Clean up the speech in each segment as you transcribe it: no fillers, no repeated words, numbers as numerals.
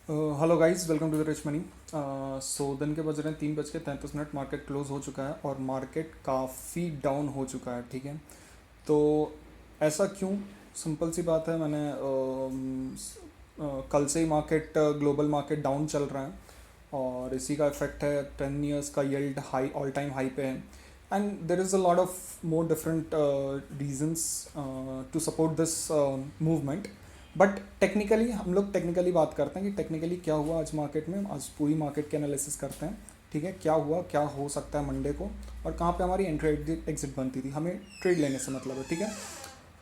Hello guys, welcome to the rich money. So दिन के बज रहे हैं 3:33, मार्केट क्लोज हो चुका है और मार्केट काफ़ी डाउन हो चुका है। ठीक है, तो ऐसा क्यों? सिंपल सी बात है। मैंने कल से ही मार्केट, ग्लोबल मार्केट डाउन चल रहा है और इसी का इफेक्ट है। 10 years का yield high, all time high पे है। And there is a lot of more different reasons to support this movement. But technically हम लोग टेक्निकली बात करते हैं कि टेक्निकली क्या हुआ आज मार्केट में। आज पूरी मार्केट के एनालिसिस करते हैं। ठीक है, क्या हुआ, क्या हो सकता है मंडे को, और कहाँ पे हमारी एंट्री एग्जिट बनती थी। हमें ट्रेड लेने से मतलब है। ठीक है,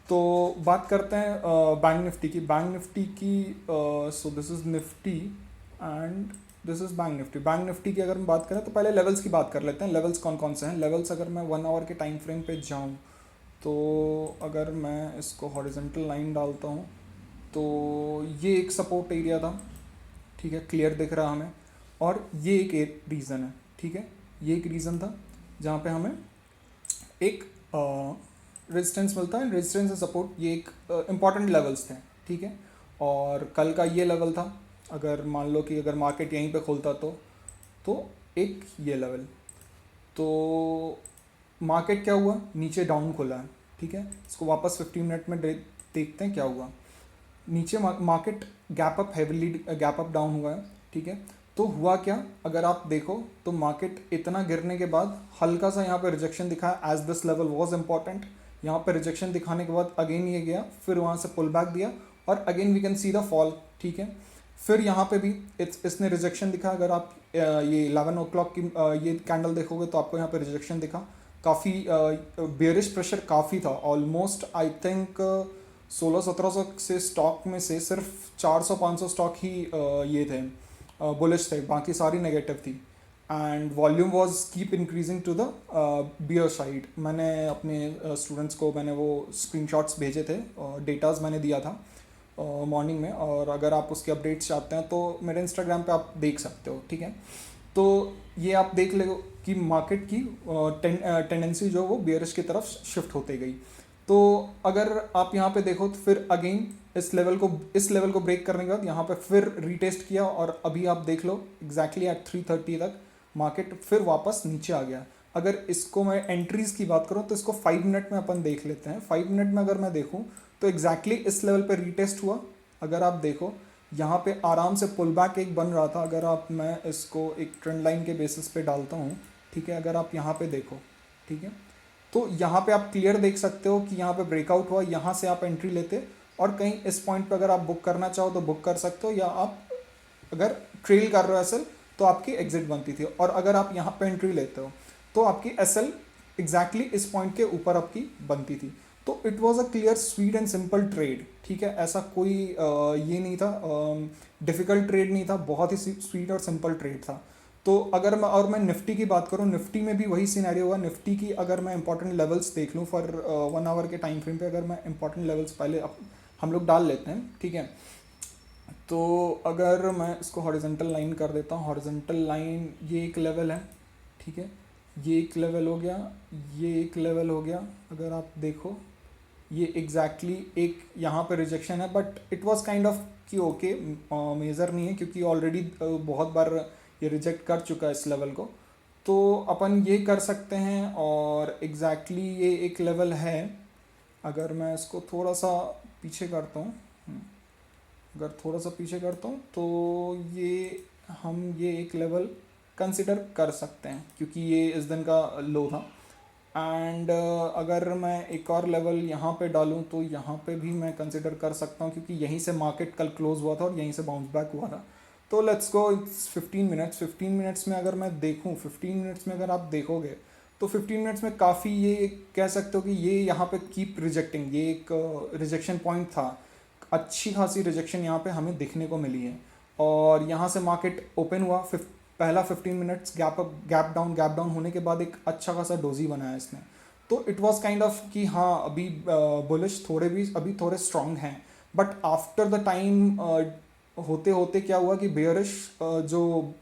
तो बात करते हैं बैंक निफ्टी की। बैंक निफ्टी की so this is Nifty and this is bank Nifty. Bank Nifty की अगर हम बात करें तो पहले लेवल्स की बात कर लेते हैं। लेवल्स कौन कौन से हैं? लेवल्स अगर मैं 1 आवर के टाइम फ्रेम पे जाऊँ तो अगर मैं इसको हॉरिजेंटल लाइन डालता हूँ तो ये एक सपोर्ट एरिया था। ठीक है, क्लियर दिख रहा हमें। और ये एक रीज़न है। ठीक है, ये एक रीज़न था जहाँ पे हमें एक रेजिस्टेंस मिलता है। रेजिस्टेंस से सपोर्ट, ये एक इम्पॉर्टेंट लेवल्स थे। ठीक है, और कल का ये लेवल था। अगर मान लो कि अगर मार्केट यहीं पे खोलता तो एक ये लेवल। तो मार्केट क्या हुआ, नीचे डाउन खुला है। ठीक है, इसको वापस 15 मिनट में देखते हैं क्या हुआ। नीचे market gap up, heavily gap up down हुआ है। ठीक है, तो हुआ क्या, अगर आप देखो तो मार्केट इतना गिरने के बाद हल्का सा यहाँ पे रिजेक्शन दिखाया as this level was important. यहाँ पे रिजेक्शन दिखाने के बाद अगेन ये गया, फिर वहाँ से पुल बैक दिया और again we can see the fall. ठीक है, फिर यहाँ पे भी इसने रिजेक्शन दिखा। अगर आप ये 11 o'clock की ये कैंडल देखोगे तो आपको यहाँ पे रिजेक्शन दिखा। काफ़ी बेयरिश प्रेशर काफ़ी था। ऑलमोस्ट आई थिंक 1600-1700 से स्टॉक में से सिर्फ 400-500 स्टॉक ही ये थे, बुलिश थे, बाकी सारी नेगेटिव थी। And volume was keep increasing to the bear side. मैंने अपने स्टूडेंट्स को मैंने वो स्क्रीनशॉट्स भेजे थे, डेटाज मैंने दिया था मॉर्निंग में, और अगर आप उसके अपडेट्स चाहते हैं तो मेरे इंस्टाग्राम पे आप देख सकते हो। ठीक है, तो ये आप देख लो कि मार्केट की टेंडेंसी जो वो बियरिश की तरफ शिफ्ट होते गई। तो अगर आप यहाँ पे देखो तो फिर अगेन इस लेवल को ब्रेक करने के बाद यहाँ पे फिर रीटेस्ट किया, और अभी आप देख लो एग्जैक्टली एट 3:30 तक मार्केट फिर वापस नीचे आ गया। अगर इसको मैं एंट्रीज की बात करूँ तो इसको 5 मिनट में अपन देख लेते हैं। 5 मिनट में अगर मैं देखूँ तो एग्जैक्टली इस लेवल पे रीटेस्ट हुआ। अगर आप देखो यहाँ पे आराम से पुल बैक एक बन रहा था। अगर आप, मैं इसको एक ट्रेंड लाइन के बेसिस पे डालता हूँ। ठीक है, अगर आप यहाँ पे देखो, ठीक है, तो यहाँ पे आप क्लियर देख सकते हो कि यहाँ पे ब्रेकआउट हुआ, यहाँ से आप एंट्री लेते और कहीं इस पॉइंट पे अगर आप बुक करना चाहो तो बुक कर सकते हो, या आप अगर ट्रेल कर रहे हो एसएल तो आपकी एग्जिट बनती थी। और अगर आप यहाँ पे एंट्री लेते हो तो आपकी एसएल एग्जैक्टली इस पॉइंट के ऊपर आपकी बनती थी। तो it was a clear sweet and simple trade. ठीक है, ऐसा कोई ये नहीं था, डिफ़िकल्ट ट्रेड नहीं था, बहुत ही स्वीट और सिंपल ट्रेड था। तो अगर मैं निफ्टी की बात करूँ, निफ्टी में भी वही सिनेरियो हुआ। निफ्टी की अगर मैं इंपॉर्टेंट लेवल्स देख लूँ फॉर 1 आवर के टाइम फ्रेम पे, अगर मैं इंपॉर्टेंट लेवल्स पहले हम लोग डाल लेते हैं। ठीक है, तो अगर मैं इसको हॉरिजेंटल लाइन कर देता हूँ, हॉरिजेंटल लाइन ये एक लेवल है। ठीक है, ये एक लेवल हो गया, ये एक लेवल हो गया। अगर आप देखो ये एग्जैक्टली एक यहाँ पे रिजेक्शन है, but it was kind of कि ओके, मेजर नहीं है क्योंकि ऑलरेडी बहुत बार ये रिजेक्ट कर चुका है इस लेवल को। तो अपन ये कर सकते हैं, और एग्जैक्टली ये एक लेवल है। अगर मैं इसको थोड़ा सा पीछे करता हूँ, अगर थोड़ा सा पीछे करता हूँ तो ये हम ये एक लेवल कंसिडर कर सकते हैं क्योंकि ये इस दिन का लो था। एंड अगर मैं एक और लेवल यहाँ पे डालूँ तो यहाँ पे भी मैं कंसिडर कर सकता हूँ क्योंकि यहीं से मार्केट कल क्लोज हुआ था और यहीं से बाउंस बैक हुआ था। तो let's go, it's 15 minutes. 15 minutes में अगर मैं देखूँ, 15 मिनट्स में अगर आप देखोगे तो 15 मिनट्स में काफ़ी, ये कह सकते हो कि ये यहाँ पे कीप रिजेक्टिंग, ये एक रिजेक्शन पॉइंट था। अच्छी खासी रिजेक्शन यहाँ पे हमें दिखने को मिली है। और यहाँ से मार्केट ओपन हुआ, पहला 15 मिनट्स गैप डाउन होने के बाद एक अच्छा खासा डोजी बनाया इसने। तो इट वाज काइंड ऑफ कि हाँ, अभी बुलिश थोड़े भी अभी थोड़े स्ट्रांग हैं। बट आफ्टर द टाइम होते होते क्या हुआ कि जो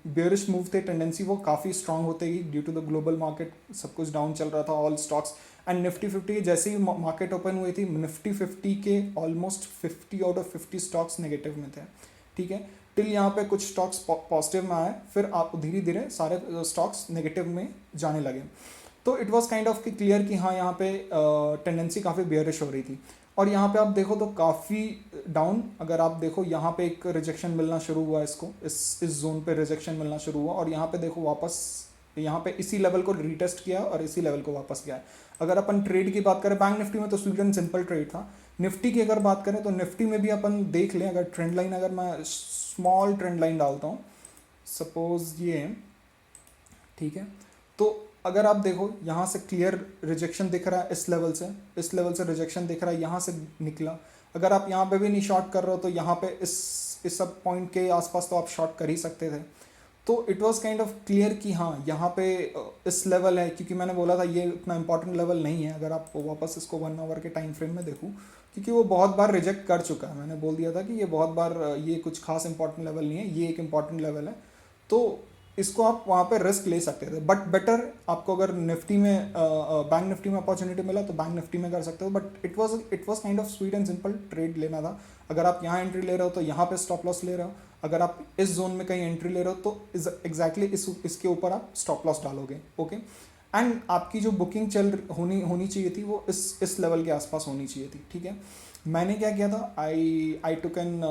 बेयरिश मूव थे, टेंडेंसी वो काफ़ी स्ट्रांग होते गई due to the global market. सब कुछ डाउन चल रहा था, ऑल स्टॉक्स। एंड निफ्टी 50 जैसे ही मार्केट ओपन हुई थी, निफ्टी 50 के almost 50 out of 50 stocks negative में थे। ठीक है, टिल यहाँ पे कुछ स्टॉक्स पॉजिटिव में आए, फिर आप धीरे धीरे सारे स्टॉक्स नेगेटिव में जाने लगे। तो it was kind of clear कि हाँ यहाँ पे टेंडेंसी काफ़ी बेयरिश हो रही थी। और यहाँ पे आप देखो तो काफ़ी डाउन, अगर आप देखो यहाँ पे एक रिजेक्शन मिलना शुरू हुआ, इसको इस जोन पे रिजेक्शन मिलना शुरू हुआ, और यहाँ पे देखो वापस यहाँ पे इसी लेवल को रीटेस्ट किया और इसी लेवल को वापस गया। अगर अपन ट्रेड की बात करें बैंक निफ्टी में तो स्वीट एंड सिंपल ट्रेड था। निफ्टी की अगर बात करें तो निफ्टी में भी अपन देख लें, अगर ट्रेंड लाइन, अगर मैं स्मॉल ट्रेंड लाइन डालता हूँ, सपोज ये है, ठीक है, तो अगर आप देखो यहाँ से क्लियर रिजेक्शन दिख रहा है, इस लेवल से रिजेक्शन दिख रहा है, यहाँ से निकला। अगर आप यहाँ पे भी नहीं शॉर्ट कर रहे हो तो यहाँ पे इस सब पॉइंट के आसपास तो आप शॉर्ट कर ही सकते थे। तो it was kind of clear कि हाँ यहाँ पे इस लेवल है, क्योंकि मैंने बोला था ये इतना इंपॉर्टेंट लेवल नहीं है। अगर आप वापस इसको 1 आवर के टाइम फ्रेम में देखूँ, क्योंकि वो बहुत बार रिजेक्ट कर चुका है, मैंने बोल दिया था कि ये बहुत बार, ये कुछ खास इंपॉर्टेंट लेवल नहीं है, ये एक इंपॉर्टेंट लेवल है। तो इसको आप वहाँ पे रिस्क ले सकते थे, बट बेटर आपको अगर निफ्टी में बैंक निफ्टी में अपॉर्चुनिटी मिला तो बैंक निफ्टी में कर सकते हो। But it was kind of sweet and simple trade लेना था। अगर आप यहाँ एंट्री ले रहे हो तो यहाँ पे स्टॉप लॉस ले रहे हो, अगर आप इस जोन में कहीं एंट्री ले रहे हो तो एग्जैक्टली इसके ऊपर आप स्टॉप लॉस डालोगे, ओके। एंड आपकी जो बुकिंग होनी चाहिए थी वो इस लेवल के आसपास होनी चाहिए थी, ठीक है। मैंने क्या किया था, आई टुक एन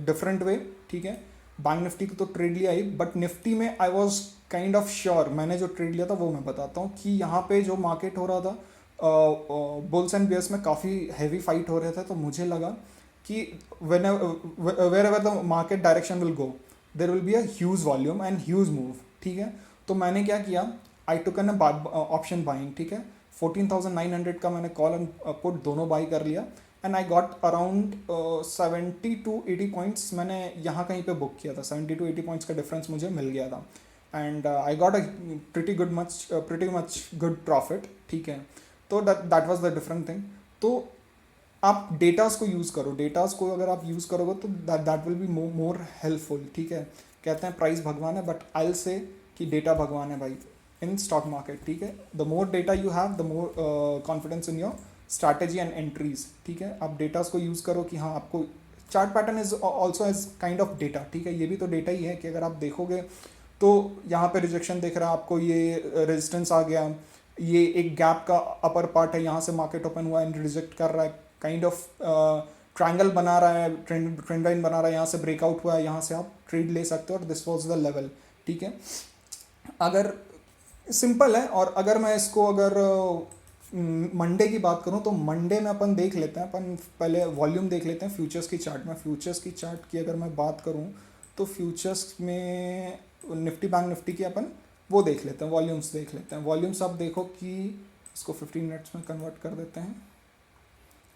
डिफरेंट वे, ठीक है। बैंक निफ्टी को तो ट्रेड लिया ही, बट निफ्टी में I was kind of sure, मैंने जो ट्रेड लिया था वो मैं बताता हूँ कि यहाँ पे जो मार्केट हो रहा था, बुल्स एंड बियर्स में काफ़ी हैवी फाइट हो रहे थे। तो मुझे लगा कि where ever the market direction will go, there will be a huge volume and huge move, ठीक है। तो मैंने क्या किया, I took an option buying, ठीक है। 14,900 का मैंने कॉल एंड पुट दोनों बाई कर लिया, and I got around 70 to 80 points मैंने यहाँ कहीं पे बुक किया था। 70 to 80 पॉइंट्स का डिफरेंस मुझे मिल गया था, and I got a pretty much good profit, ठीक है। तो that was the different thing. तो आप डेटास को यूज़ करो, डेटास को अगर आप यूज़ करोगे तो that will be more helpful, ठीक है। कहते हैं प्राइस भगवान है, बट आई विल से कि डेटा भगवान है भाई इन स्टॉक मार्केट, ठीक है। The more data you have, the more confidence in your strategy and entries, ठीक है। आप डेटास को यूज़ करो कि हाँ आपको chart pattern is also as kind of data, ठीक है। ये भी तो डेटा ही है कि अगर आप देखोगे तो यहाँ पे रिजेक्शन दिख रहा है आपको, ये रेजिस्टेंस आ गया, ये एक गैप का अपर पार्ट है, यहाँ से मार्केट ओपन हुआ एंड रिजेक्ट कर रहा है, काइंड ऑफ ट्रायंगल बना रहा है, ट्रेंड लाइन बना रहा है, यहाँ से ब्रेकआउट हुआ है, यहाँ से आप ट्रेड ले सकते हो, और दिस वॉज द लेवल, ठीक है। अगर सिंपल है। और अगर मैं इसको अगर मंडे की बात करूं तो मंडे में अपन देख लेते हैं, अपन पहले वॉल्यूम देख लेते हैं फ्यूचर्स की चार्ट में। फ्यूचर्स की चार्ट की अगर मैं बात करूं तो फ्यूचर्स में निफ्टी बैंक निफ्टी की अपन वो देख लेते हैं, वॉल्यूम्स देख लेते हैं। वॉल्यूम्स आप देखो कि इसको 15 मिनट्स में कन्वर्ट कर देते हैं।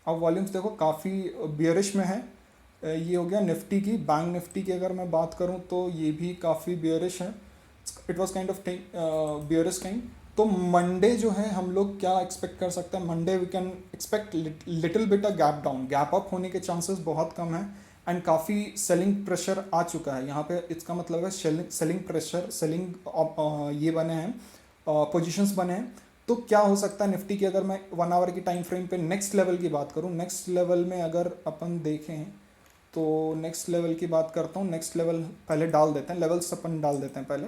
अब वॉल्यूम्स देखो काफ़ी बियरिश में है, ये हो गया निफ्टी की। बैंक निफ्टी की अगर मैं बात करूं तो ये भी काफ़ी बियरिश है, it was kind of bearish kind. तो मंडे जो है हम लोग क्या एक्सपेक्ट कर सकते हैं, Monday we can expect little bit a gap down, gap up होने के चांसेस बहुत कम है, एंड काफ़ी सेलिंग प्रेशर आ चुका है यहाँ पे। इसका मतलब है सेलिंग प्रेशर, सेलिंग ये बने हैं, पोजीशंस बने हैं। तो क्या हो सकता है निफ्टी की, अगर मैं 1 आवर की टाइम फ्रेम पे नेक्स्ट लेवल की बात करूँ, नेक्स्ट लेवल में अगर अपन देखें तो नेक्स्ट लेवल की बात करता हूँ। नेक्स्ट लेवल पहले डाल देते हैं, लेवल्स अपन डाल देते हैं पहले।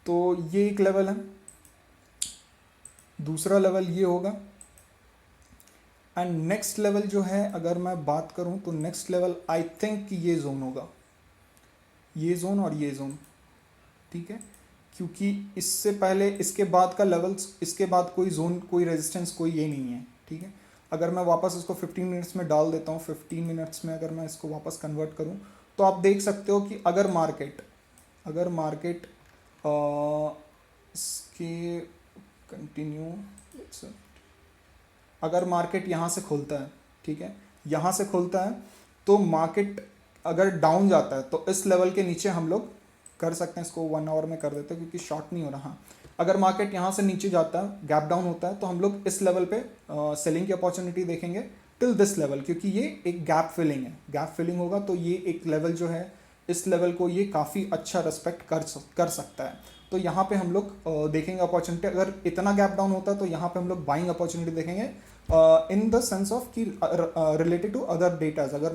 तो ये एक लेवल है, दूसरा लेवल ये होगा, एंड नेक्स्ट लेवल जो है अगर मैं बात करूं तो नेक्स्ट लेवल आई थिंक ये जोन होगा, ये जोन और ये जोन, ठीक है। क्योंकि इससे पहले इसके बाद का लेवल्स, इसके बाद कोई जोन, कोई रेजिस्टेंस, कोई ये नहीं है, ठीक है। अगर मैं वापस इसको 15 मिनट्स में डाल देता हूँ, 15 मिनट्स में अगर मैं इसको वापस कन्वर्ट करूँ तो आप देख सकते हो कि अगर मार्केट इसके कंटिन्यू, अगर मार्केट यहाँ से खुलता है, ठीक है, यहाँ से खुलता है, तो मार्केट अगर डाउन जाता है तो इस लेवल के नीचे हम लोग कर सकते हैं, इसको 1 आवर में कर देते हैं क्योंकि शॉर्ट नहीं हो रहा। अगर मार्केट यहाँ से नीचे जाता है, गैप डाउन होता है, तो हम लोग इस लेवल पे सेलिंग की अपॉर्चुनिटी देखेंगे टिल दिस लेवल, क्योंकि ये एक गैप फिलिंग है। गैप फिलिंग होगा तो ये एक लेवल जो है, इस लेवल को ये काफ़ी अच्छा रेस्पेक्ट कर सकता है। तो यहाँ पे हम लोग देखेंगे अपॉर्चुनिटी। अगर इतना गैप डाउन होता है तो यहाँ पे हम लोग बाइंग अपॉर्चुनिटी देखेंगे, इन द सेंस ऑफ कि रिलेटेड टू अदर डेटाज, अगर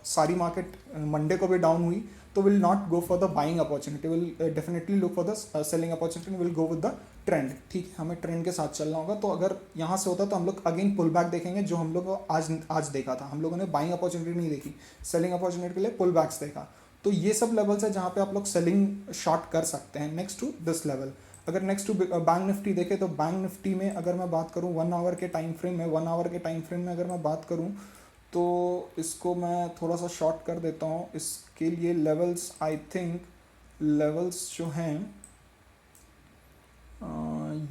सारी मार्केट मंडे को भी डाउन हुई तो will not go for the buying opportunity, will definitely look for the selling opportunity, will go with the trend. ठीक है, हमें ट्रेंड के साथ चलना होगा। तो अगर यहाँ से होता तो हम लोग अगेन पुल बैक देखेंगे, जो हम लोग आज देखा था। हम लोगों ने बाइंग अपॉर्चुनिटी नहीं देखी, सेलिंग अपॉर्चुनिटी के लिए पुल बैक्स देखा। तो ये सब लेवल्स है जहाँ पे आप लोग सेलिंग शॉर्ट कर सकते हैं नेक्स्ट टू दिस लेवल। अगर नेक्स्ट टू बैंक निफ्टी देखें तो बैंक निफ्टी में अगर मैं बात करूँ 1 आवर के टाइम फ्रेम में, 1 आवर के टाइम फ्रेम में अगर मैं बात करूँ तो इसको मैं थोड़ा सा शॉर्ट कर देता हूँ। इसके लिए लेवल्स, आई थिंक लेवल्स जो हैं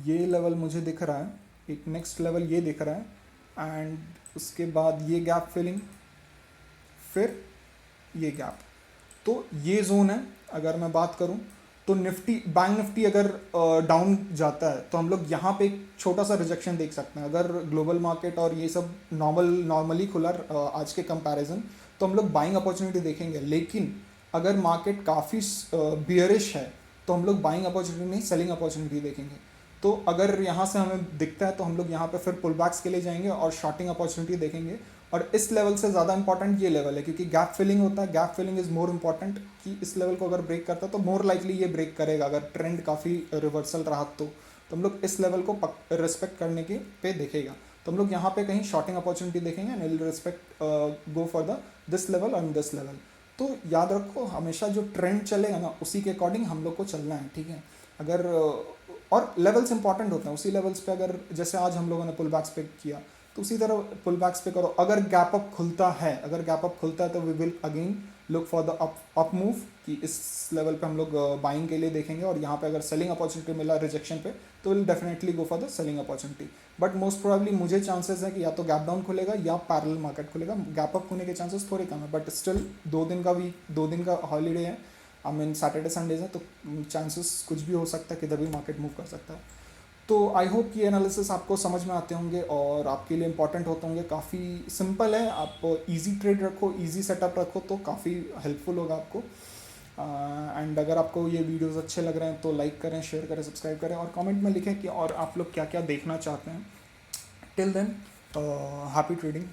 ये लेवल मुझे दिख रहा है, एक नेक्स्ट लेवल ये दिख रहा है, एंड उसके बाद ये गैप फिलिंग, फिर ये गैप। तो ये जोन है। अगर मैं बात करूं तो निफ्टी, बैंक निफ्टी अगर डाउन जाता है तो हम लोग यहाँ पे एक छोटा सा रिजेक्शन देख सकते हैं। अगर ग्लोबल मार्केट और ये सब नॉर्मली खुला आज के कंपैरिजन, तो हम लोग बाइंग अपॉर्चुनिटी देखेंगे। लेकिन अगर मार्केट काफ़ी बियरिश है तो हम लोग बाइंग अपॉर्चुनिटी नहीं, सेलिंग अपॉर्चुनिटी देखेंगे। तो अगर यहाँ से हमें दिखता है तो हम लोग यहाँ पे फिर पुल बैक्स के लिए जाएंगे और शॉर्टिंग अपॉर्चुनिटी देखेंगे। और इस लेवल से ज़्यादा इंपॉर्टेंट ये लेवल है, क्योंकि गैप फिलिंग होता है। Gap filling is more important, कि इस लेवल को अगर ब्रेक करता है तो मोर लाइकली ये ब्रेक करेगा। अगर ट्रेंड काफ़ी रिवर्सल रहा तो हम लोग इस लेवल को रिस्पेक्ट करने के पे देखेगा। तो हम लोग यहाँ पे कहीं शॉर्टिंग अपॉर्चुनिटी देखेंगे and will respect go for the this level and this level. तो याद रखो, हमेशा जो ट्रेंड चलेगा ना उसी के अकॉर्डिंग हम लोग को चलना है। ठीक है, अगर और लेवल्स इंपॉर्टेंट होते हैं, उसी लेवल्स पे अगर जैसे आज हम लोगों ने पुल बैक्स पे किया तो उसी तरह पुल बैक्स पे करो। अगर गैप अप खुलता है, अगर गैप अप खुलता है तो we will again look for the up move, कि इस लेवल पे हम लोग बाइंग के लिए देखेंगे। और यहाँ पे अगर सेलिंग अपॉर्चुनिटी मिला रिजेक्शन पे तो will definitely go for the selling opportunity. But most probably मुझे चांसेस है कि या तो गैप डाउन खुलेगा या पैरेलल मार्केट खुलेगा। गैप अप होने के चांसेस थोड़े कम है, बट स्टिल 2 दिन का हॉलीडे है, आई मीन सैटरडे संडेज है, तो चांसेस कुछ भी हो सकता है, किधर भी मार्केट मूव कर सकता है। तो आई होप ये एनालिसिस आपको समझ में आते होंगे और आपके लिए इंपॉर्टेंट होते होंगे। काफ़ी सिंपल है, आप इजी ट्रेड रखो, इजी सेटअप रखो तो काफ़ी हेल्पफुल होगा आपको। एंड अगर आपको ये वीडियोस अच्छे लग रहे हैं तो लाइक करें, शेयर करें, सब्सक्राइब करें और कमेंट में लिखें कि और आप लोग क्या क्या देखना चाहते हैं। Till than happy trading.